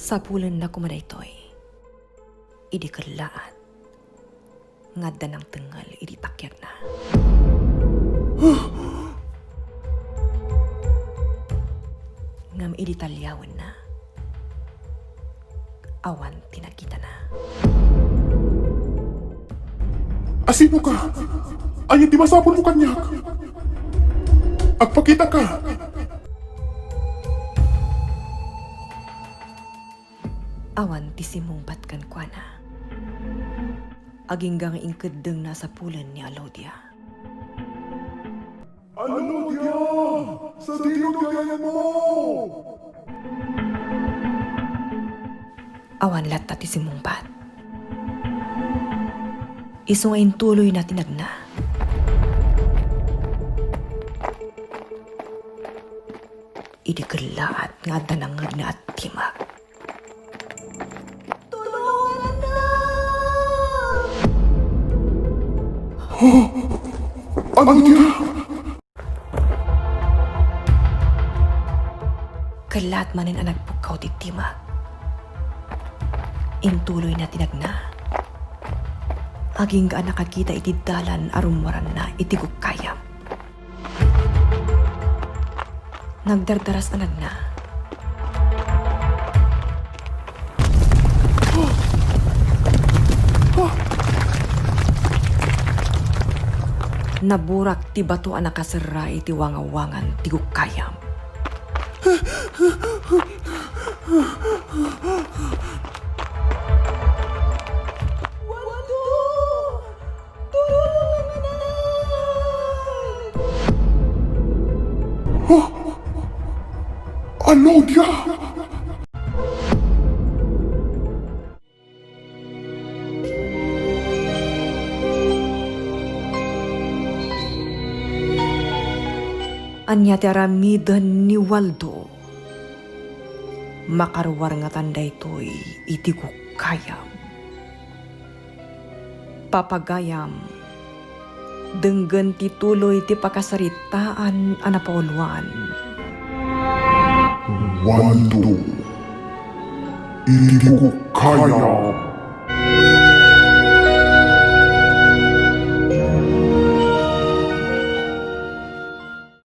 Sa pulan na kumadaytoy, idi kalaat, ngadda ng tengal idi takyer na. Ngam idi talyawan na, awan tinagkita na. Asino ka? Ay, di masapon mo kanyak. Agpakita ka. Awan ti simungbat kan kwa na. Aginggang ingkedeng nasa pulan ni Alodia. Ano dia? Sa dinugaya mo! Awan lata ti simungbat. Isungain tuloy na tinagna. Idi kalaat nga danangag na at timag. Tulungan na! Ano dia? Kalat manin ang nagpukaw ti timag. Intuloy na tinagna. Aging ga nakakita iti dalan arumwaran na iti Gukayab. Nagdardaras anag na. Naburak ti bato ang nakasara iti wangawangan ti Gukayab. Waldo! Tulungan na! Ano dia? Anya ti aramidan ni Waldo. Makarwar nga tanday to'y iti Gukayab. Papagayam, denggan ti tuloy ti pakasaritaan anapawalwan. Waldo. Hindi ko kaya.